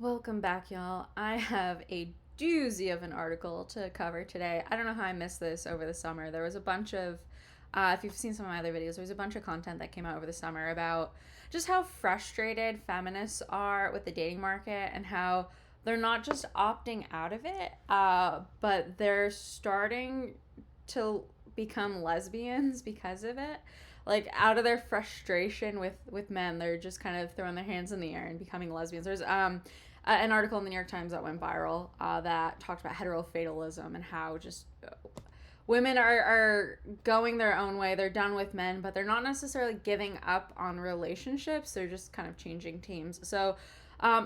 Welcome back, y'all. I have a doozy of an article to cover today. I don't know how I missed this over the summer. There was a bunch of, if you've seen some of my other videos, there was a bunch of content that came out over the summer about just how frustrated feminists are with the dating market and how they're not just opting out of it, but they're starting to become lesbians because of it. Like out of their frustration with men, they're just kind of throwing their hands in the air and becoming lesbians. There's an article in the New York Times that went viral that talked about heterofatalism and how just women are going their own way. They're done with men, but they're not necessarily giving up on relationships. They're just kind of changing teams. So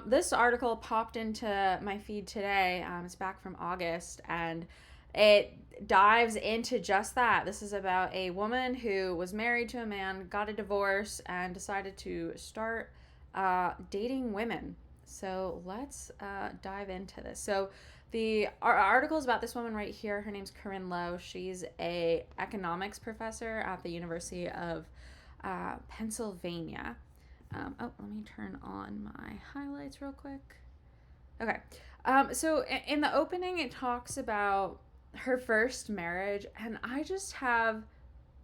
this article popped into my feed today. It's back from August, and it dives into just that. This is about a woman who was married to a man, got a divorce, and decided to start dating women. So let's dive into this. So the article is about this woman right here. Her name's Corinne Lowe. She's a economics professor at the University of Pennsylvania. Let me turn on my highlights real quick. Okay. So in the opening, it talks about her first marriage, and I just have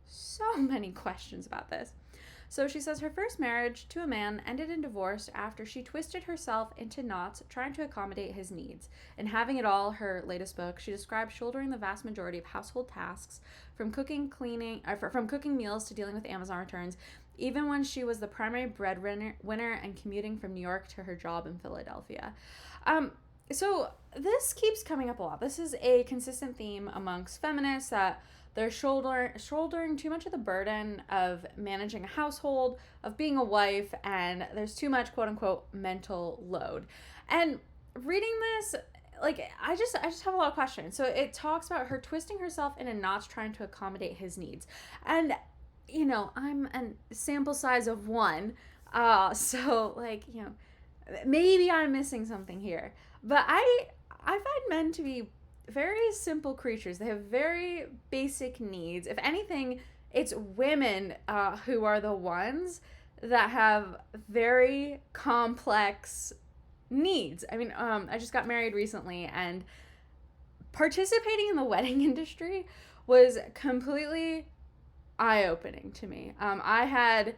so many questions about this. So she says her first marriage to a man ended in divorce after she twisted herself into knots trying to accommodate his needs. In Having It All, her latest book, she described shouldering the vast majority of household tasks, from cooking meals to dealing with Amazon returns, even when she was the primary breadwinner and commuting from New York to her job in Philadelphia. So this keeps coming up a lot. This is a consistent theme amongst feminists that they're shouldering too much of the burden of managing a household, of being a wife, and there's too much quote unquote mental load. And reading this, like I just have a lot of questions. So it talks about her twisting herself in a knot trying to accommodate his needs. And I'm a sample size of one. So maybe I'm missing something here. But I find men to be very simple creatures. They have very basic needs. If anything, it's women who are the ones that have very complex needs. I mean, I just got married recently, and participating in the wedding industry was completely eye-opening to me. I had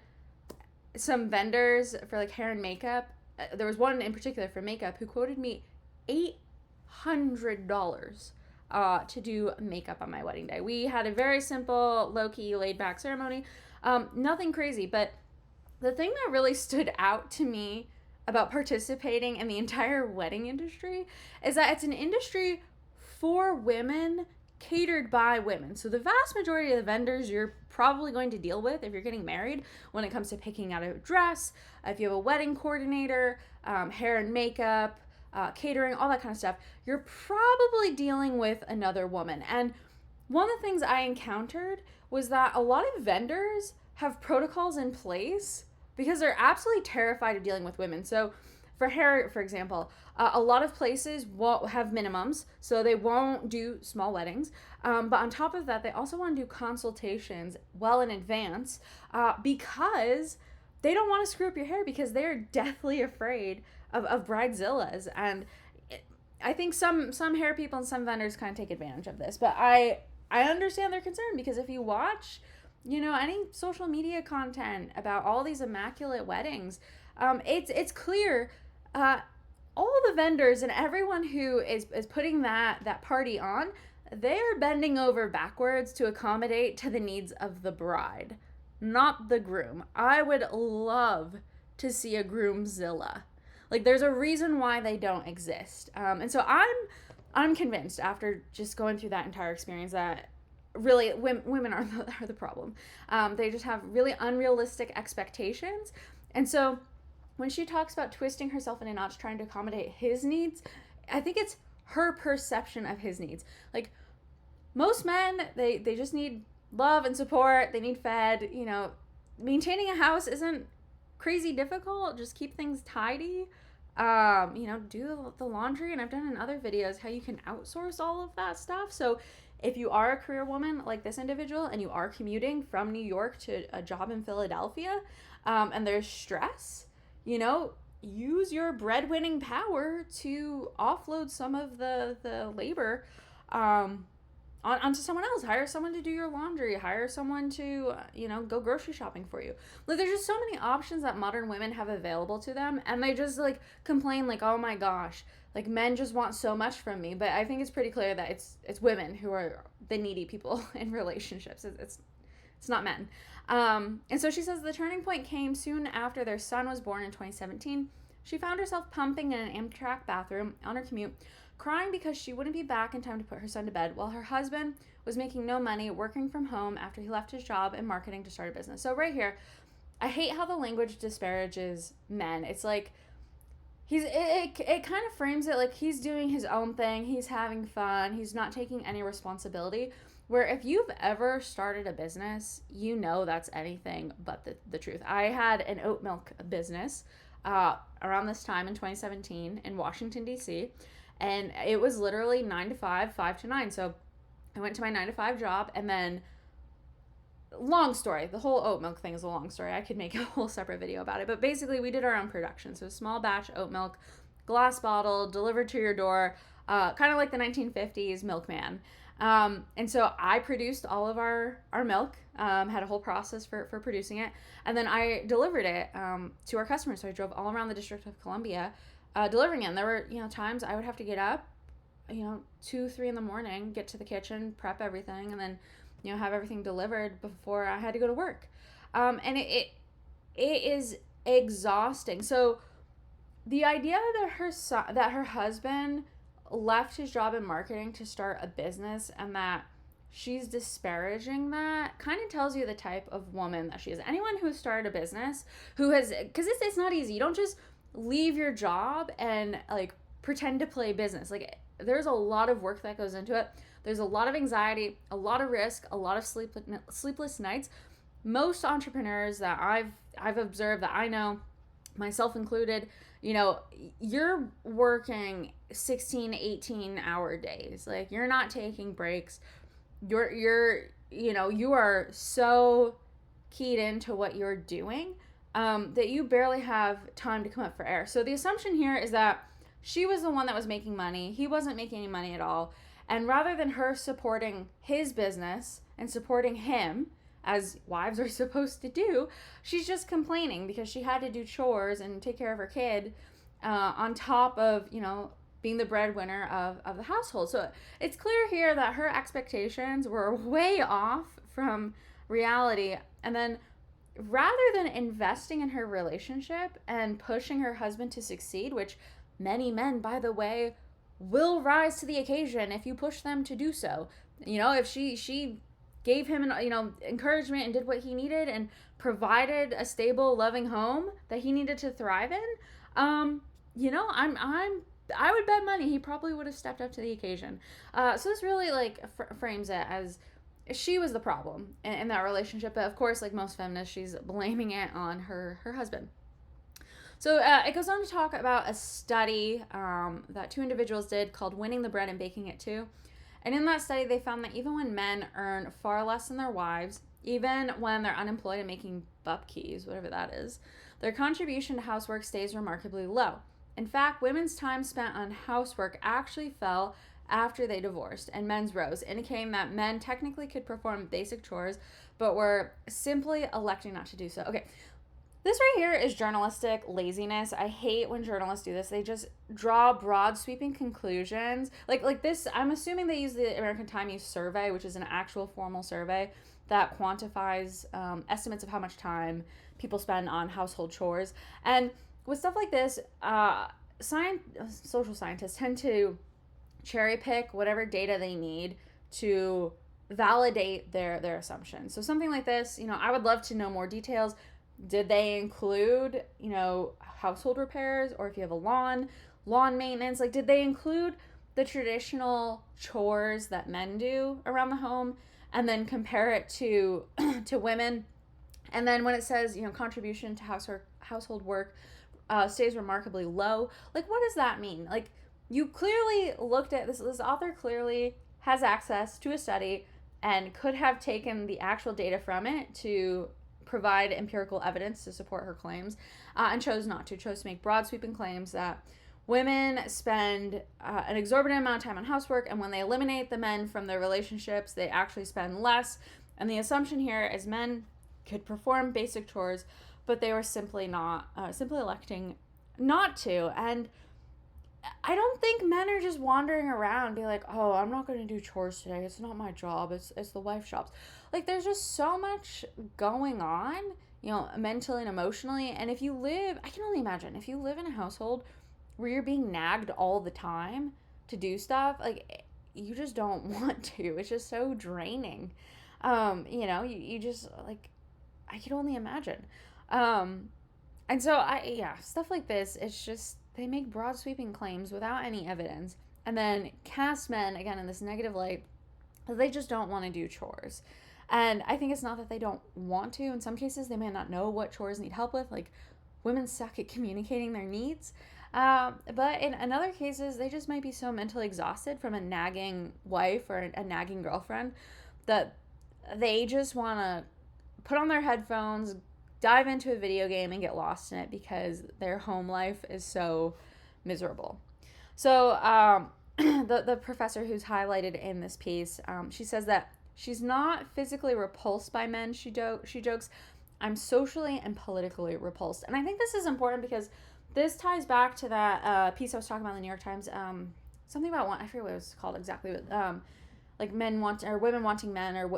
some vendors for like hair and makeup. There was one in particular for makeup who quoted me $800 to do makeup on my wedding day. We had a very simple, low-key, laid-back ceremony. Nothing crazy, but the thing that really stood out to me about participating in the entire wedding industry is that it's an industry for women, catered by women. So the vast majority of the vendors you're probably going to deal with if you're getting married, when it comes to picking out a dress, if you have a wedding coordinator, hair and makeup, catering, all that kind of stuff, you're probably dealing with another woman. And one of the things I encountered was that a lot of vendors have protocols in place because they're absolutely terrified of dealing with women. So for hair, for example, a lot of places won't have minimums, so they won't do small weddings. But on top of that, they also want to do consultations well in advance because they don't want to screw up your hair, because they're deathly afraid of bridezillas. And I think some hair people and some vendors kind of take advantage of this. But I understand their concern, because if you watch, any social media content about all these immaculate weddings, it's clear all the vendors and everyone who is putting that party on, they're bending over backwards to accommodate to the needs of the bride, not the groom. I would love to see a groomzilla. Like, there's a reason why they don't exist. And so I'm convinced, after just going through that entire experience, that really women are the problem. They just have really unrealistic expectations. And so when she talks about twisting herself in a knot trying to accommodate his needs, I think it's her perception of his needs. Like, most men, they just need love and support. They need fed. Maintaining a house isn't crazy difficult. Just keep things tidy. Do the laundry. And I've done in other videos how you can outsource all of that stuff. So if you are a career woman like this individual and you are commuting from New York to a job in Philadelphia, and there's stress, use your breadwinning power to offload some of the labor onto someone else. Hire someone to do your laundry. Hire someone to, go grocery shopping for you. Like, there's just so many options that modern women have available to them, and they just, like, complain, like, oh my gosh, like, men just want so much from me. But I think it's pretty clear that it's women who are the needy people in relationships. It's not men. And so she says the turning point came soon after their son was born in 2017. She found herself pumping in an Amtrak bathroom on her commute, crying because she wouldn't be back in time to put her son to bed, while her husband was making no money, working from home after he left his job in marketing to start a business. So right here, I hate how the language disparages men. It's like it kind of frames it like he's doing his own thing, he's having fun, he's not taking any responsibility. Where if you've ever started a business, that's anything but the truth. I had an oat milk business around this time in 2017 in Washington, D.C., and it was literally 9 to 5, 5 to 9. So I went to my 9 to 5 job, and then, long story, the whole oat milk thing is a long story. I could make a whole separate video about it. But basically, we did our own production. So small batch oat milk, glass bottle, delivered to your door, kind of like the 1950s milkman. And so I produced all of our milk, had a whole process for producing it. And then I delivered it to our customers. So I drove all around the District of Columbia delivering it. And there were, times I would have to get up, 2, 3 in the morning, get to the kitchen, prep everything, and then, have everything delivered before I had to go to work. And it is exhausting. So the idea that her husband left his job in marketing to start a business and that she's disparaging that kind of tells you the type of woman that she is. Anyone who's started a business, because it's not easy. You don't just leave your job and like pretend to play business. Like, there's a lot of work that goes into it. There's a lot of anxiety, a lot of risk, a lot of sleepless nights. Most entrepreneurs that I've observed, that I know, myself included, you're working 16, 18-hour days. Like, you're not taking breaks. You are so keyed into what you're doing that you barely have time to come up for air. So the assumption here is that she was the one that was making money. He wasn't making any money at all. And rather than her supporting his business and supporting him, as wives are supposed to do, she's just complaining because she had to do chores and take care of her kid on top of, being the breadwinner of the household. So it's clear here that her expectations were way off from reality. And then rather than investing in her relationship and pushing her husband to succeed, which many men, by the way, will rise to the occasion if you push them to do so. If she gave him encouragement and did what he needed and provided a stable, loving home that he needed to thrive in, I would bet money he probably would have stepped up to the occasion. So this really frames it as she was the problem in that relationship. But of course, like most feminists, she's blaming it on her husband. So it goes on to talk about a study that 2 individuals did called Winning the Bread and Baking It Too. And in that study, they found that even when men earn far less than their wives, even when they're unemployed and making bupkis, whatever that is, their contribution to housework stays remarkably low. In fact, women's time spent on housework actually fell after they divorced, and men's rose, indicating that men technically could perform basic chores, but were simply electing not to do so. Okay, this right here is journalistic laziness. I hate when journalists do this. They just draw broad, sweeping conclusions. Like this, I'm assuming they use the American Time Use Survey, which is an actual formal survey that quantifies estimates of how much time people spend on household chores. And with stuff like this, social scientists tend to cherry pick whatever data they need to validate their assumptions. So something like this, I would love to know more details. Did they include, household repairs, or if you have a lawn maintenance? Like, did they include the traditional chores that men do around the home and then compare it to women? And then when it says, contribution to household work stays remarkably low, like, what does that mean? Like, you clearly looked at this author clearly has access to a study and could have taken the actual data from it to provide empirical evidence to support her claims, and chose not to. Chose to make broad sweeping claims that women spend an exorbitant amount of time on housework, and when they eliminate the men from their relationships, they actually spend less. And the assumption here is men could perform basic chores, but they were simply electing not to. And I don't think men are just wandering around be like, oh, I'm not going to do chores today. It's not my job. It's the wife's job. Like, there's just so much going on, mentally and emotionally. And if you live, I can only imagine, if you live in a household where you're being nagged all the time to do stuff, like, you just don't want to. It's just so draining. You just, like, I can only imagine. And so stuff like this, it's just, they make broad sweeping claims without any evidence and then cast men, again, in this negative light that they just don't want to do chores. And I think it's not that they don't want to. In some cases, they may not know what chores need help with. Like, women suck at communicating their needs. But in other cases, they just might be so mentally exhausted from a nagging wife or a nagging girlfriend that they just want to put on their headphones, dive into a video game, and get lost in it because their home life is so miserable. So the professor who's highlighted in this piece, she says that she's not physically repulsed by men. She jokes, I'm socially and politically repulsed. And I think this is important because this ties back to that piece I was talking about in the New York Times. Something about I forget what it was called exactly, but like women wanting men, or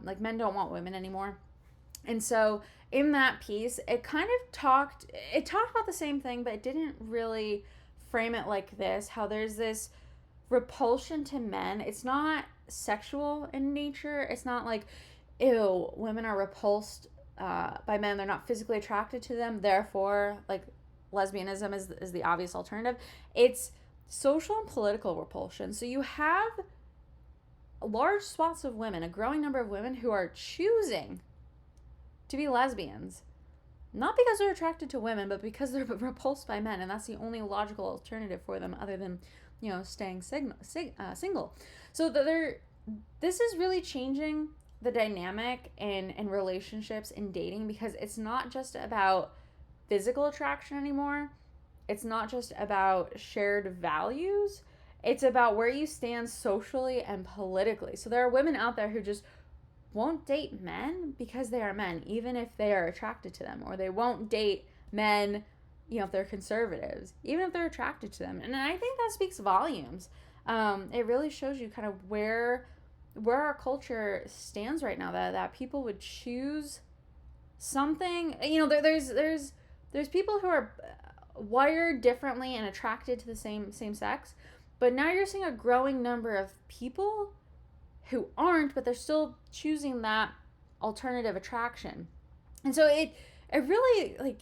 like men don't want women anymore. And so in that piece, it kind of talked about the same thing, but it didn't really frame it like this, how there's this repulsion to men. It's not sexual in nature. It's not like, ew, women are repulsed by men. They're not physically attracted to them. Therefore, like, lesbianism is the obvious alternative. It's social and political repulsion. So you have large swaths of women, a growing number of women who are choosing to be lesbians, not because they're attracted to women, but because they're repulsed by men, and that's the only logical alternative for them other than, staying single. So this is really changing the dynamic in relationships, in dating, because it's not just about physical attraction anymore. It's not just about shared values. It's about where you stand socially and politically. So there are women out there who just won't date men because they are men, even if they are attracted to them, or they won't date men, if they're conservatives, even if they're attracted to them. And I think that speaks volumes. It really shows you kind of where our culture stands right now, that people would choose something. There's people who are wired differently and attracted to the same sex, but now you're seeing a growing number of people who aren't, but they're still choosing that alternative attraction. And so it really, like,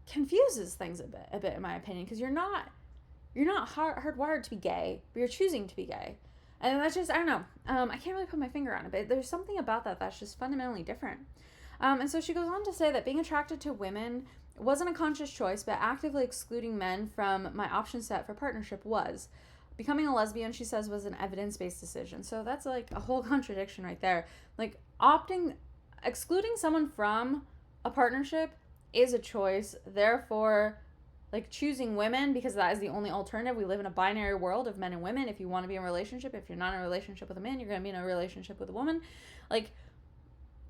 confuses things a bit in my opinion, because you're not hardwired to be gay, but you're choosing to be gay. And that's just, I don't know, I can't really put my finger on it, but there's something about that that's just fundamentally different. And so she goes on to say that being attracted to women wasn't a conscious choice, but actively excluding men from my option set for partnership was. Becoming a lesbian, she says, was an evidence-based decision. So that's like a whole contradiction right there. Like, excluding someone from a partnership is a choice. Therefore, like, choosing women because that is the only alternative. We live in a binary world of men and women. If you want to be in a relationship, if you're not in a relationship with a man, you're going to be in a relationship with a woman. Like,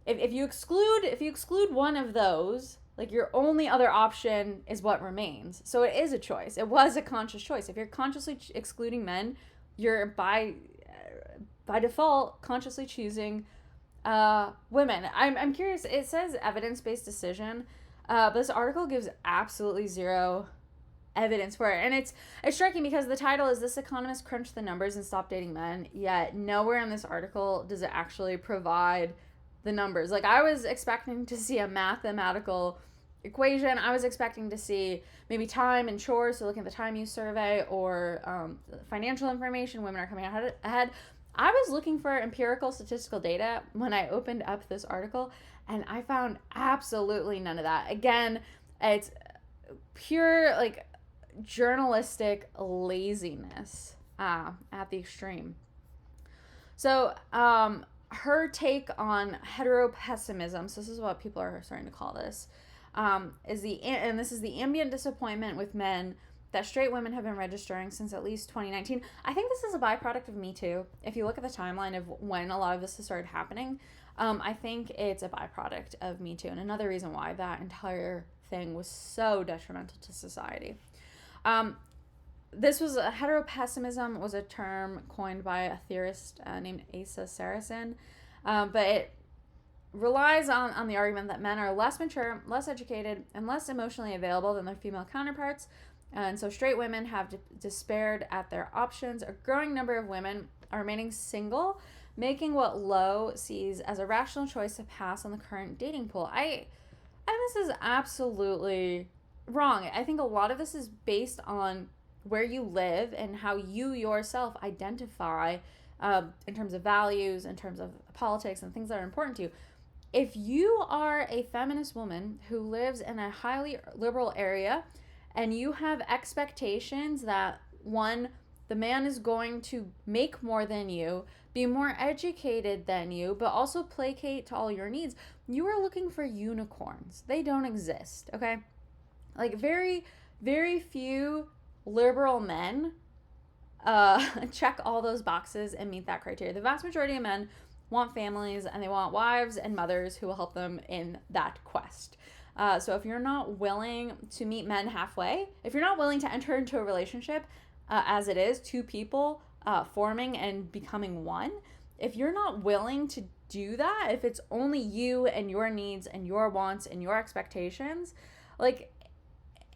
if you exclude one of those, like, your only other option is what remains. So it is a choice. It was a conscious choice. If you're consciously excluding men, you're by default consciously choosing women. I'm curious. It says evidence-based decision, but this article gives absolutely zero evidence for it. And it's striking because the title is "This Economist Crunched the Numbers and Stopped Dating Men," yet nowhere in this article does it actually provide the numbers. Like, I was expecting to see a mathematical equation. I was expecting to see maybe time and chores, so looking at the time use survey, or financial information, women are coming ahead. I was looking for empirical statistical data when I opened up this article, and I found absolutely none of that. Again, it's pure, like, journalistic laziness at the extreme. So her take on heteropessimism, so this is what people are starting to call this, and this is the ambient disappointment with men that straight women have been registering since at least 2019. I think this is a byproduct of Me Too. If you look at the timeline of when a lot of this has started happening, I think it's a byproduct of Me Too, and another reason why that entire thing was so detrimental to society. This was heteropessimism was a term coined by a theorist named Asa Saracen, but it relies on the argument that men are less mature, less educated, and less emotionally available than their female counterparts, and so straight women have despaired at their options. A growing number of women are remaining single, making what Lowe sees as a rational choice to pass on the current dating pool. And this is absolutely wrong. I think a lot of this is based on where you live and how you yourself identify in terms of values, in terms of politics, and things that are important to you. If you are a feminist woman who lives in a highly liberal area and you have expectations that, one, the man is going to make more than you, be more educated than you, but also placate to all your needs, you are looking for unicorns. They don't exist, okay? Like, very, very few liberal men check all those boxes and meet that criteria. The vast majority of men want families, and they want wives and mothers who will help them in that quest. So if you're not willing to meet men halfway, if you're not willing to enter into a relationship as it is, two people forming and becoming one, if you're not willing to do that, if it's only you and your needs and your wants and your expectations, like,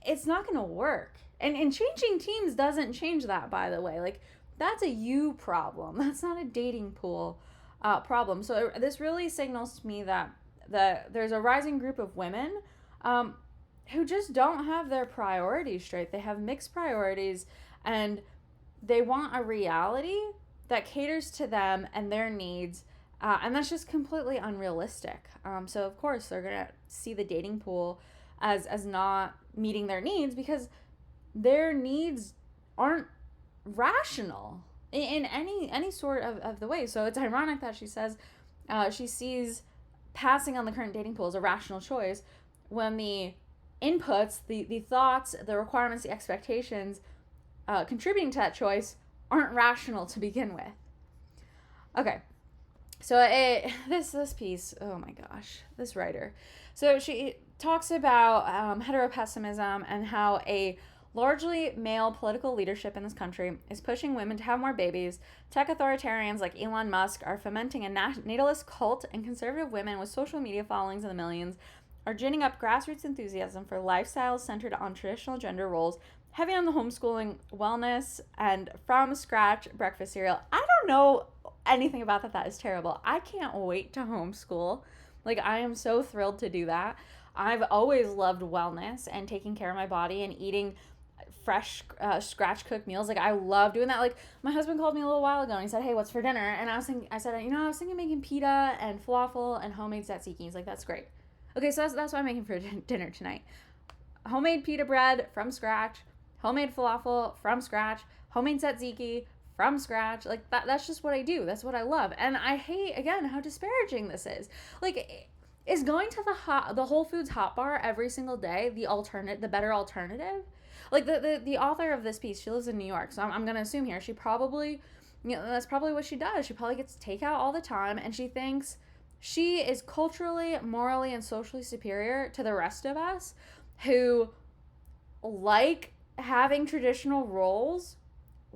it's not going to work. And changing teams doesn't change that, by the way. Like, that's a you problem. That's not a dating pool problem. So this really signals to me that there's a rising group of women who just don't have their priorities straight. They have mixed priorities, and they want a reality that caters to them and their needs, and that's just completely unrealistic. So of course they're gonna see the dating pool as not meeting their needs, because their needs aren't rational in any sort of the way. So it's ironic that she says she sees passing on the current dating pool as a rational choice when the inputs, the thoughts, the requirements, the expectations contributing to that choice aren't rational to begin with. Okay, so this piece, oh my gosh, this writer. So she talks about heteropessimism and how a largely male political leadership in this country is pushing women to have more babies. Tech authoritarians like Elon Musk are fomenting a natalist cult, and conservative women with social media followings in the millions are ginning up grassroots enthusiasm for lifestyles centered on traditional gender roles, heavy on the homeschooling, wellness, and from scratch breakfast cereal. I don't know anything about that. That is terrible. I can't wait to homeschool. Like, I am so thrilled to do that. I've always loved wellness and taking care of my body and eating fresh scratch cooked meals. Like, I love doing that. Like, my husband called me a little while ago and he said, "Hey, what's for dinner?" And I said, I was thinking making pita and falafel and homemade tzatziki. He's like, "That's great." Okay, so that's what I'm making for dinner tonight. Homemade pita bread from scratch, homemade falafel from scratch, homemade tzatziki from scratch. Like, that's just what I do. That's what I love. And I hate, again, how disparaging this is. Like, is going to the Whole Foods hot bar every single day the better alternative? Like, the author of this piece, she lives in New York, so I'm gonna assume here she probably, that's probably what she does. She probably gets takeout all the time, and she thinks she is culturally, morally, and socially superior to the rest of us who like having traditional roles,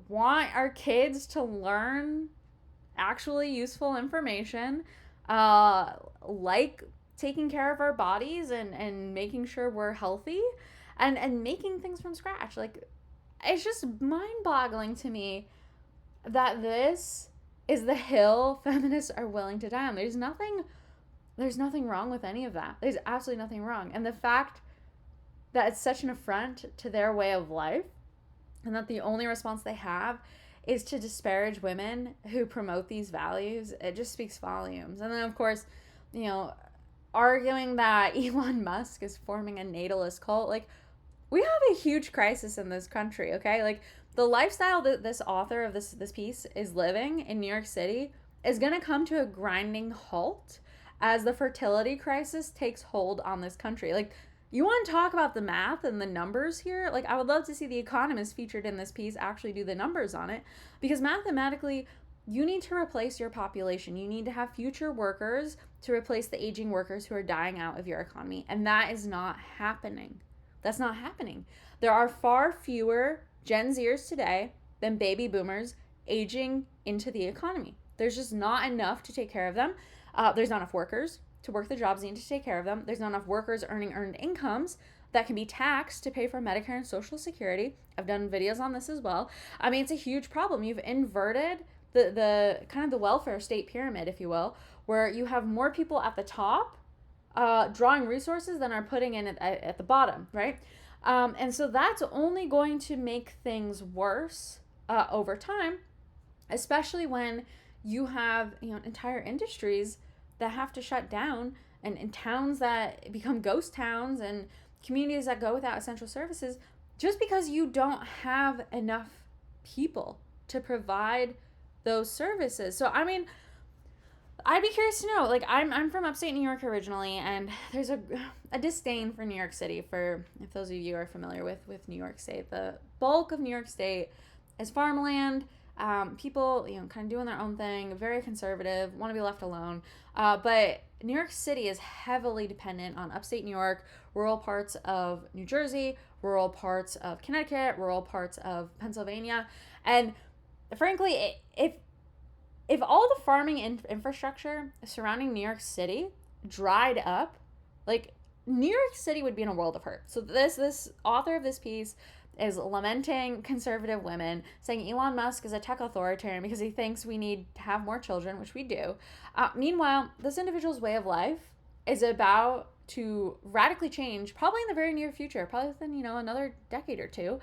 want our kids to learn actually useful information, like taking care of our bodies and making sure we're healthy, and making things from scratch. Like, it's just mind-boggling to me that this is the hill feminists are willing to die on. There's nothing wrong with any of that. There's absolutely nothing wrong. And the fact that it's such an affront to their way of life, and that the only response they have is to disparage women who promote these values, it just speaks volumes. And then, of course, arguing that Elon Musk is forming a natalist cult, like, we have a huge crisis in this country, okay? Like, the lifestyle that this author of this piece is living in New York City is going to come to a grinding halt as the fertility crisis takes hold on this country. Like, you want to talk about the math and the numbers here? Like, I would love to see the Economist featured in this piece actually do the numbers on it, because mathematically, you need to replace your population. You need to have future workers to replace the aging workers who are dying out of your economy. And that is not happening. That's not happening. There are far fewer Gen Zers today than baby boomers aging into the economy. There's just not enough to take care of them. There's not enough workers to work the jobs needed to take care of them. There's not enough workers earning earned incomes that can be taxed to pay for Medicare and Social Security. I've done videos on this as well. I mean, it's a huge problem. You've inverted the kind of the welfare state pyramid, if you will, where you have more people at the top drawing resources than are putting in at the bottom, right? And so that's only going to make things worse over time, especially when you have entire industries that have to shut down, and towns that become ghost towns, and communities that go without essential services, just because you don't have enough people to provide those services. So I mean, I'd be curious to know, like, I'm from upstate New York originally, and there's a disdain for New York City. For, if those of you are familiar with New York State, the bulk of New York State is farmland. People, kind of doing their own thing, very conservative, want to be left alone. But New York City is heavily dependent on upstate New York, rural parts of New Jersey, rural parts of Connecticut, rural parts of Pennsylvania. And frankly, if all the farming infrastructure surrounding New York City dried up, like, New York City would be in a world of hurt. So this author of this piece is lamenting conservative women, saying Elon Musk is a tech authoritarian because he thinks we need to have more children, which we do. Meanwhile, this individual's way of life is about to radically change, probably in the very near future, probably within, another decade or two,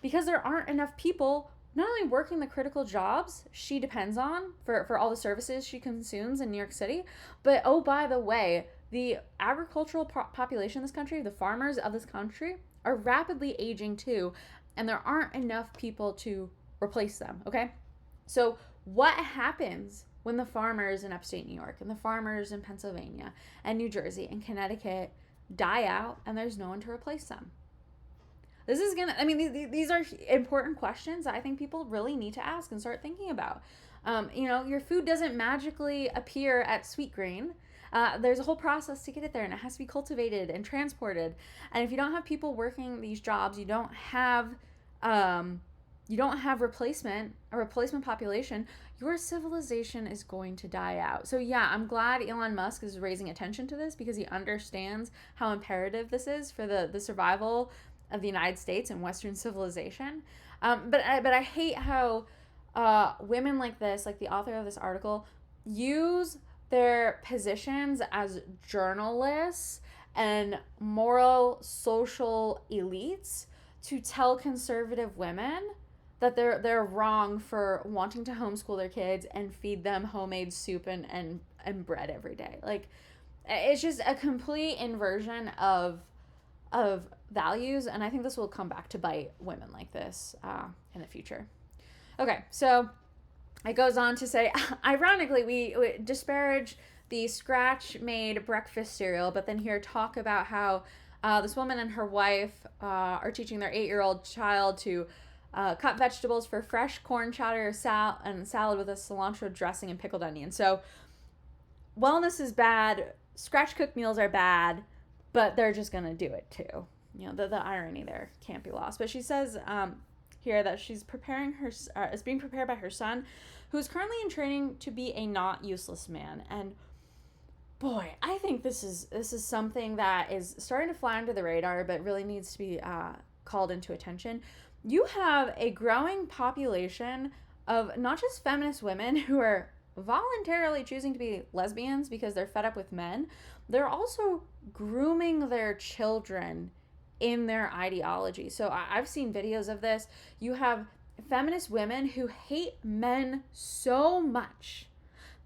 because there aren't enough people not only working the critical jobs she depends on for all the services she consumes in New York City, but, oh, by the way, the agricultural population in this country, the farmers of this country, are rapidly aging too, and there aren't enough people to replace them, okay? So what happens when the farmers in upstate New York and the farmers in Pennsylvania and New Jersey and Connecticut die out and there's no one to replace them? This is these are important questions that I think people really need to ask and start thinking about. Your food doesn't magically appear at Sweetgreen. There's a whole process to get it there, and it has to be cultivated and transported. And if you don't have people working these jobs, you don't have a replacement population, your civilization is going to die out. So yeah, I'm glad Elon Musk is raising attention to this, because he understands how imperative this is for the survival of the United States and Western civilization. But I hate how women like this, like the author of this article, use their positions as journalists and moral social elites to tell conservative women that they're wrong for wanting to homeschool their kids and feed them homemade soup and bread every day. Like, it's just a complete inversion of values, and I think this will come back to bite women like this in the future. Okay, so it goes on to say, ironically, we disparage the scratch-made breakfast cereal, but then here talk about how this woman and her wife are teaching their 8-year-old child to cut vegetables for fresh corn chowder and salad with a cilantro dressing and pickled onion. So wellness is bad, scratch-cooked meals are bad, but they're just going to do it too. The irony there can't be lost. But she says here that she's is being prepared by her son, who's currently in training to be a not useless man. And boy, I think this is something that is starting to fly under the radar, but really needs to be called into attention. You have a growing population of not just feminist women who are voluntarily choosing to be lesbians because they're fed up with men. They're also grooming their children in their ideology. So I've seen videos of this. You have feminist women who hate men so much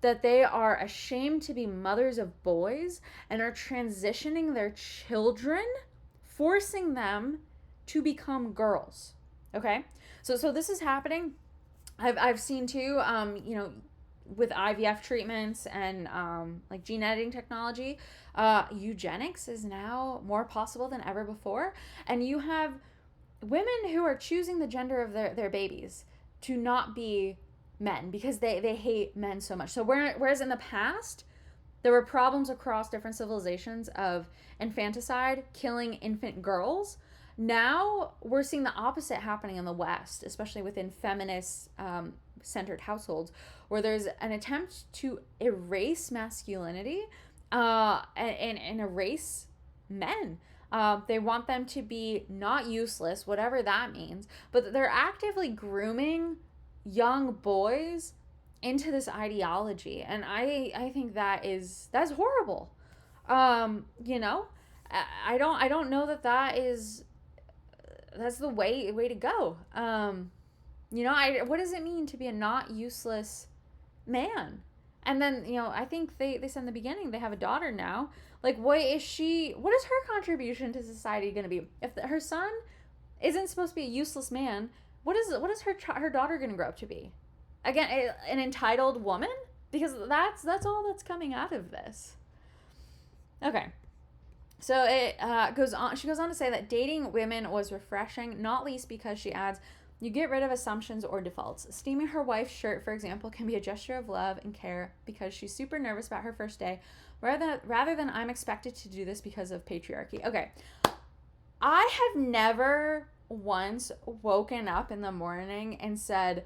that they are ashamed to be mothers of boys and are transitioning their children, forcing them to become girls. Okay? So this is happening. I've seen too, with IVF treatments and like gene editing technology, eugenics is now more possible than ever before. And you have women who are choosing the gender of their babies to not be men because they hate men so much. So whereas in the past, there were problems across different civilizations of infanticide, killing infant girls. Now we're seeing the opposite happening in the West, especially within feminist centered households, where there's an attempt to erase masculinity and erase men. They want them to be not useless, whatever that means, but they're actively grooming young boys into this ideology, and I think that's horrible. You know, I don't know that's the way to go. You know, what does it mean to be a not useless man? And then, you know, I think they said in the beginning they have a daughter now. Like, what is her contribution to society going to be? If her son isn't supposed to be a useless man, what is her daughter going to grow up to be? Again, an entitled woman? Because that's all that's coming out of this. Okay. So it goes on. She goes on to say that dating women was refreshing, not least because she adds, you get rid of assumptions or defaults. Steaming her wife's shirt, for example, can be a gesture of love and care because she's super nervous about her first day, rather than I'm expected to do this because of patriarchy. Okay. I have never once woken up in the morning and said,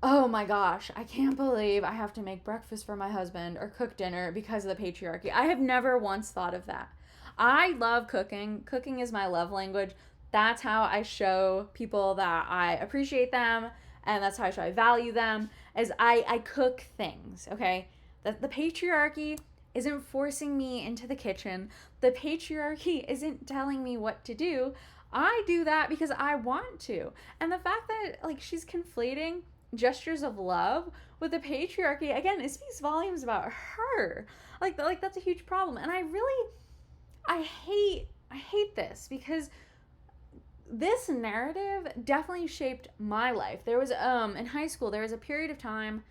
oh my gosh, I can't believe I have to make breakfast for my husband or cook dinner because of the patriarchy. I have never once thought of that. I love cooking. Cooking is my love language. That's how I show people that I appreciate them, and that's how I show I value them, is I cook things, okay? The patriarchy isn't forcing me into the kitchen. The patriarchy isn't telling me what to do. I do that because I want to. And the fact that, like, she's conflating gestures of love with the patriarchy, again, it speaks volumes about her. Like that's a huge problem. And I hate this because this narrative definitely shaped my life. There was in high school there was a period of time,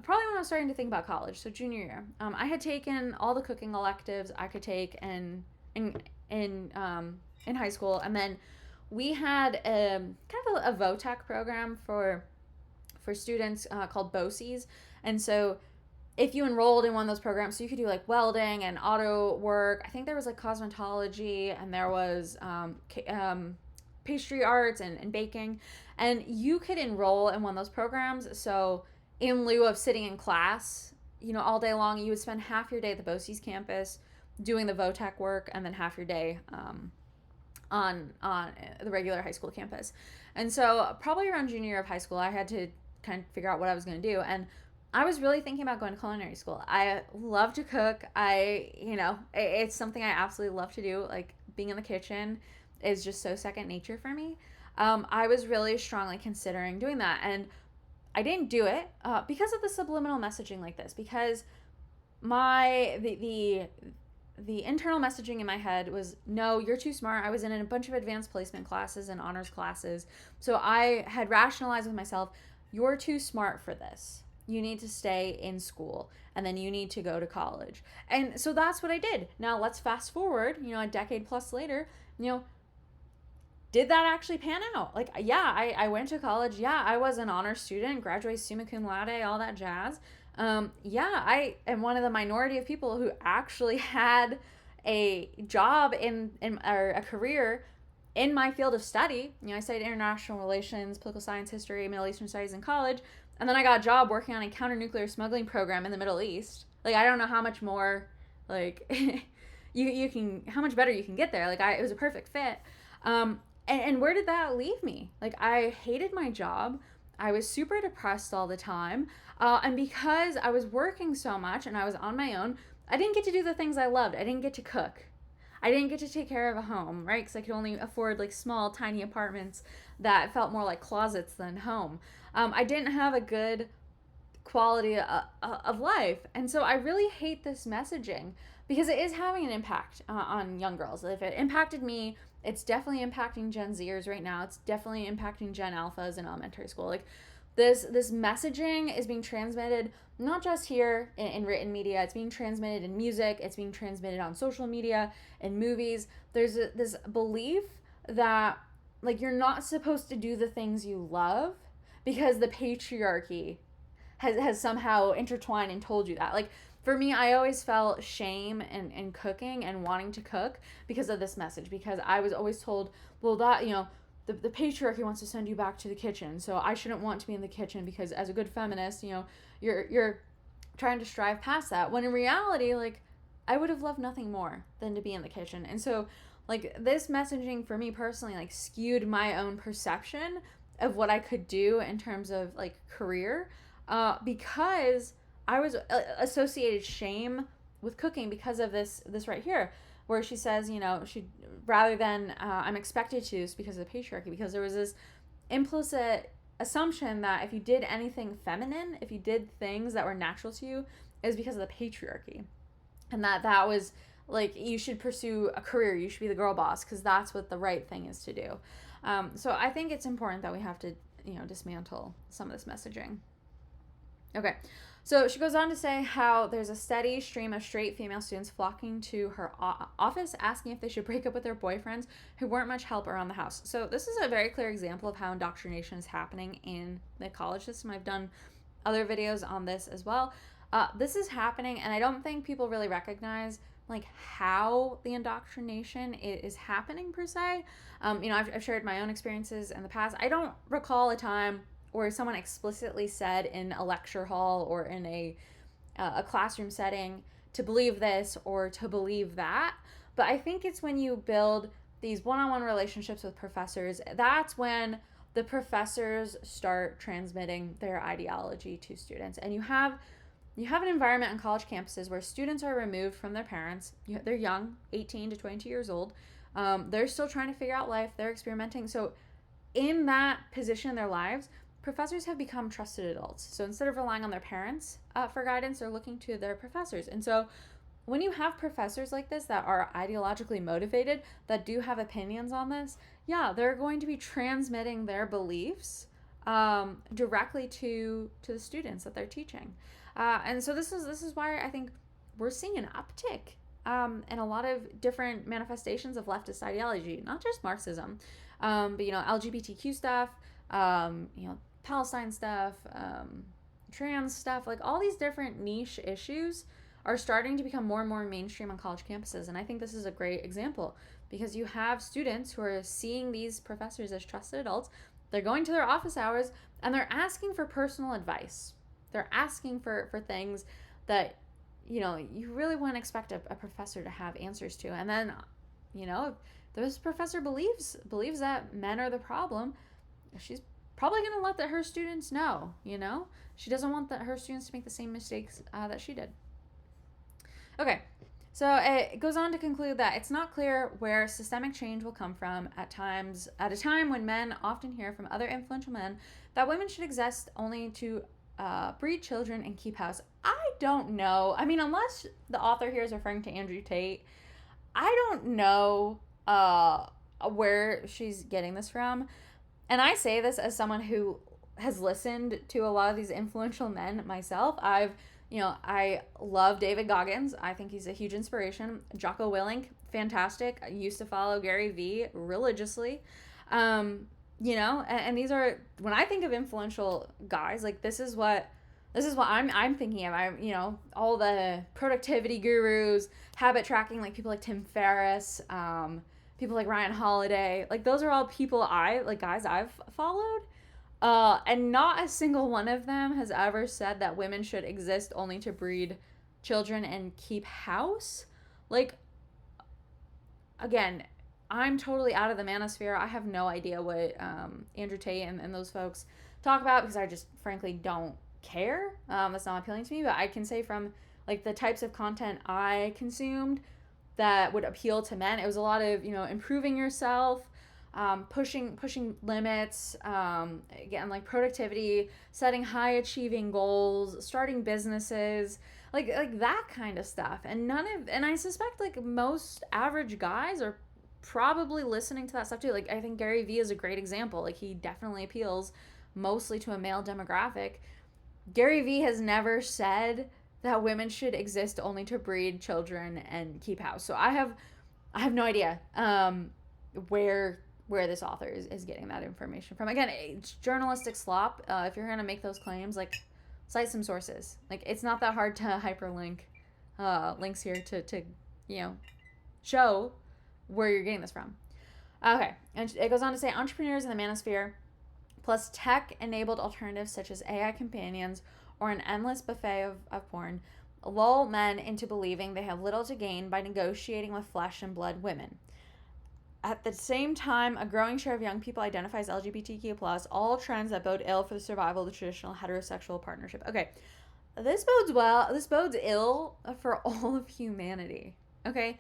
probably when I was starting to think about college, so junior year. I had taken all the cooking electives I could take in high school, and then we had kind of a VOTEC program for students called BOCES, and so if you enrolled in one of those programs, so you could do like welding and auto work. I think there was like cosmetology, and there was pastry arts and baking, and you could enroll in one of those programs. So in lieu of sitting in class, you know, all day long, you would spend half your day at the BOCES campus doing the VOTEC work, and then half your day on the regular high school campus. And so probably around junior year of high school, I had to kind of figure out what I was going to do, and I was really thinking about going to culinary school. I love to cook. It's something I absolutely love to do. Like, being in the kitchen is just so second nature for me. I was really strongly considering doing that, and I didn't do it because of the subliminal messaging like this, because the internal messaging in my head was, no, you're too smart. I was in a bunch of advanced placement classes and honors classes, so I had rationalized with myself, you're too smart for this. You need to stay in school, and then you need to go to college. And so that's what I did. Now let's fast forward, a decade plus later, did that actually pan out? Like, yeah, I went to college. Yeah, I was an honor student, graduated summa cum laude, all that jazz. Yeah, I am one of the minority of people who actually had a job or a career in my field of study. I studied international relations, political science, history, Middle Eastern studies in college. And then I got a job working on a counter-nuclear smuggling program in the Middle East. Like, I don't know how much more, like, how much better you can get there. Like, it was a perfect fit. And where did that leave me? Like, I hated my job. I was super depressed all the time. And because I was working so much and I was on my own, I didn't get to do the things I loved. I didn't get to cook. I didn't get to take care of a home, right? Because I could only afford, like, small, tiny apartments that felt more like closets than home. I didn't have a good quality of life. And so I really hate this messaging because it is having an impact on young girls. If it impacted me, it's definitely impacting Gen Zers right now. It's definitely impacting Gen Alphas in elementary school. Like, this messaging is being transmitted not just here in written media. It's being transmitted in music. It's being transmitted on social media, in movies. There's this belief that, like, you're not supposed to do the things you love because the patriarchy has somehow intertwined and told you that. Like, for me, I always felt shame in cooking and wanting to cook because of this message, because I was always told, well, that, the patriarchy wants to send you back to the kitchen, so I shouldn't want to be in the kitchen, because as a good feminist, you're trying to strive past that, when in reality, like, I would have loved nothing more than to be in the kitchen. And so, like, this messaging for me personally, like, skewed my own perception of what I could do in terms of, like, career, because I was associated shame with cooking because of this right here, where she says, she, rather than I'm expected to, it's because of the patriarchy, because there was this implicit assumption that if you did anything feminine, if you did things that were natural to you, it was because of the patriarchy, and that was like, you should pursue a career, you should be the girl boss, because that's what the right thing is to do. So I think it's important that we have to dismantle some of this messaging. Okay, so she goes on to say how there's a steady stream of straight female students flocking to her office asking if they should break up with their boyfriends who weren't much help around the house. So this is a very clear example of how indoctrination is happening in the college system. I've done other videos on this as well. This is happening, and I don't think people really recognize, like, how the indoctrination is happening per se. I've shared my own experiences in the past. I don't recall a time where someone explicitly said in a lecture hall or in a classroom setting to believe this or to believe that. But I think it's when you build these one-on-one relationships with professors, that's when the professors start transmitting their ideology to students. And you have an environment on college campuses where students are removed from their parents. They're young, 18 to 22 years old. They're still trying to figure out life. They're experimenting. So in that position in their lives, professors have become trusted adults. So instead of relying on their parents for guidance, they're looking to their professors. And so when you have professors like this that are ideologically motivated, that do have opinions on this, yeah, they're going to be transmitting their beliefs directly to the students that they're teaching. And so this is why I think we're seeing an uptick in a lot of different manifestations of leftist ideology, not just Marxism, but LGBTQ stuff, Palestine stuff, trans stuff, like all these different niche issues are starting to become more and more mainstream on college campuses. And I think this is a great example, because you have students who are seeing these professors as trusted adults. They're going to their office hours and they're asking for personal advice. They're asking for things that, you really wouldn't expect a professor to have answers to. And then, if this professor believes that men are the problem, she's probably going to let her students know, She doesn't want her students to make the same mistakes that she did. Okay, so it goes on to conclude that it's not clear where systemic change will come from at a time when men often hear from other influential men that women should exist only to breed children and keep house. I don't know. I mean, unless the author here is referring to Andrew Tate, I don't know where she's getting this from. And I say this as someone who has listened to a lot of these influential men myself. I love David Goggins. I think he's a huge inspiration. Jocko Willink, fantastic. I used to follow Gary Vee religiously. And these are, when I think of influential guys, like this is what I'm thinking of. All the productivity gurus, habit tracking, like people like Tim Ferriss, people like Ryan Holiday, like those are all people guys I've followed. And not a single one of them has ever said that women should exist only to breed children and keep house. Like, again, I'm totally out of the manosphere. I have no idea what Andrew Tate and those folks talk about, because I just frankly don't care. That's not appealing to me. But I can say from like the types of content I consumed that would appeal to men, it was a lot of improving yourself, pushing limits, again, like productivity, setting high achieving goals, starting businesses, like that kind of stuff. And I suspect like most average guys are probably listening to that stuff too. Like I think Gary Vee is a great example. Like he definitely appeals mostly to a male demographic. Gary Vee has never said that women should exist only to breed children and keep house. So I have no idea where this author is getting that information from. Again, it's journalistic slop. If you're gonna make those claims, like, cite some sources. Like, it's not that hard to hyperlink links here to show where you're getting this from. Okay, and it goes on to say entrepreneurs in the manosphere, plus tech-enabled alternatives such as AI companions or an endless buffet of porn, lull men into believing they have little to gain by negotiating with flesh and blood women. At the same time, a growing share of young people identify as LGBTQ+, all trends that bode ill for the survival of the traditional heterosexual partnership. Okay, this bodes ill for all of humanity. Okay,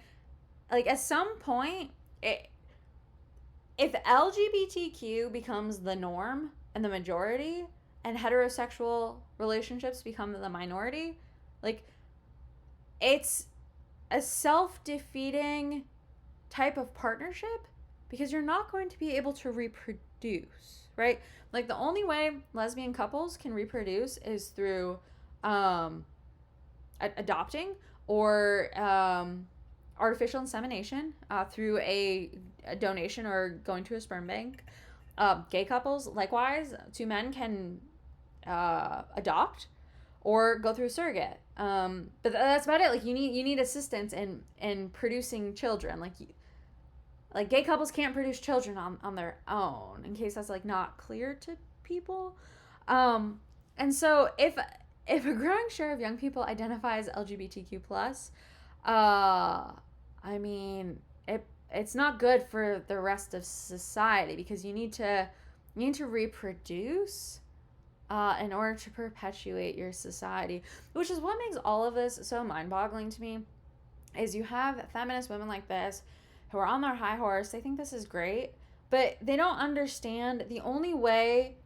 like, at some point, if LGBTQ becomes the norm and the majority, and heterosexual relationships become the minority, like, it's a self-defeating type of partnership, because you're not going to be able to reproduce, right? Like, the only way lesbian couples can reproduce is through adopting or artificial insemination through a donation or going to a sperm bank. Gay couples, likewise, two men can adopt or go through a surrogate. But that's about it. Like, you need assistance in producing children. Like gay couples can't produce children on their own, in case that's, like, not clear to people. And so if a growing share of young people identify as LGBTQ+, I mean, it's not good for the rest of society, because you need to reproduce in order to perpetuate your society, which is what makes all of this so mind-boggling to me. Is you have feminist women like this who are on their high horse. They think this is great, but they don't understand the only way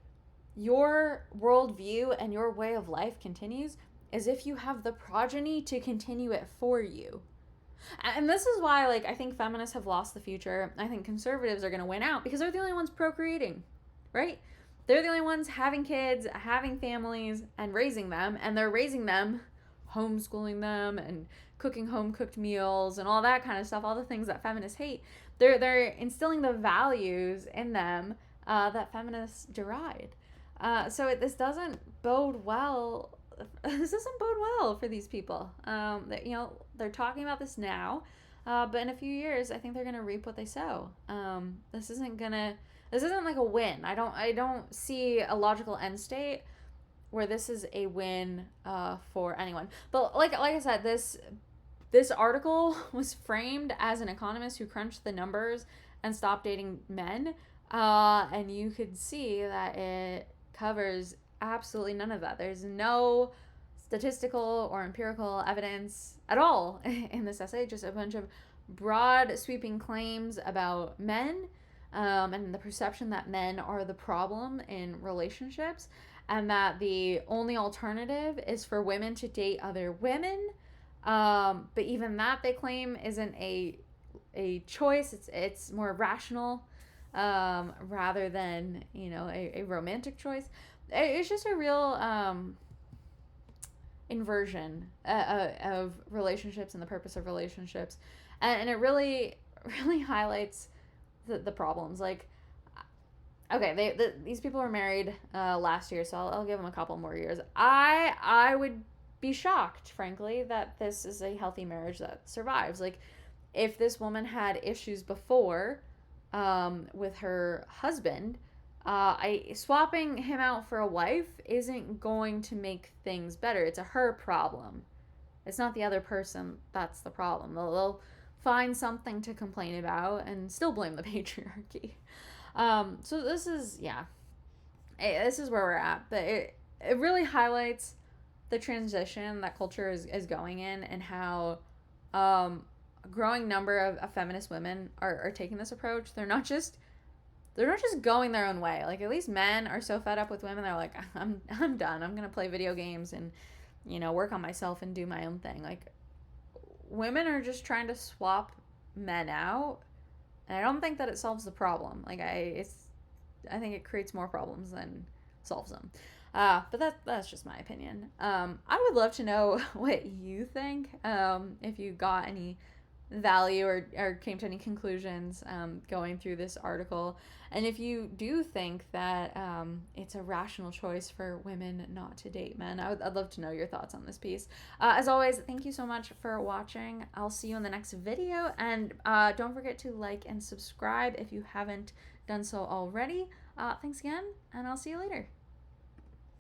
your worldview and your way of life continues is if you have the progeny to continue it for you. And this is why, like, I think feminists have lost the future. I think conservatives are going to win out, because they're the only ones procreating, right? They're the only ones having kids, having families, and raising them. And they're raising them, homeschooling them, and cooking home-cooked meals, and all that kind of stuff, all the things that feminists hate. They're instilling the values in them that feminists deride. So this doesn't bode well. This doesn't bode well for these people. They're talking about this now, but in a few years, I think they're gonna reap what they sow. This isn't like a win. I don't see a logical end state where this is a win for anyone. But like I said, this article was framed as an economist who crunched the numbers and stopped dating men, and you could see that it covers absolutely none of that. There's no statistical or empirical evidence at all in this essay, just a bunch of broad sweeping claims about men, and the perception that men are the problem in relationships, and that the only alternative is for women to date other women. But even that, they claim, isn't a choice. It's more rational, rather than a romantic choice. It's just a real inversion of relationships and the purpose of relationships, and it really highlights the problems. Like, okay, these people were married last year, so I'll give them a couple more years. I would be shocked, frankly, that this is a healthy marriage that survives. Like, if this woman had issues before with her husband, swapping him out for a wife isn't going to make things better. It's a her problem. It's not the other person that's the problem. They'll find something to complain about and still blame the patriarchy. So this is where we're at. But it really highlights the transition that culture is going in, and how a growing number of feminist women are taking this approach. They're not just going their own way. Like, at least men are so fed up with women, they're like, I'm done. I'm gonna play video games and work on myself and do my own thing. Like, women are just trying to swap men out, and I don't think that it solves the problem. Like, I think it creates more problems than solves them. But that's just my opinion. I would love to know what you think. If you got any value or came to any conclusions going through this article, and if you do think that it's a rational choice for women not to date men, I'd love to know your thoughts on this piece. As always, thank you so much for watching. I'll see you in the next video, and don't forget to like and subscribe if you haven't done so already. Thanks again, and I'll see you later.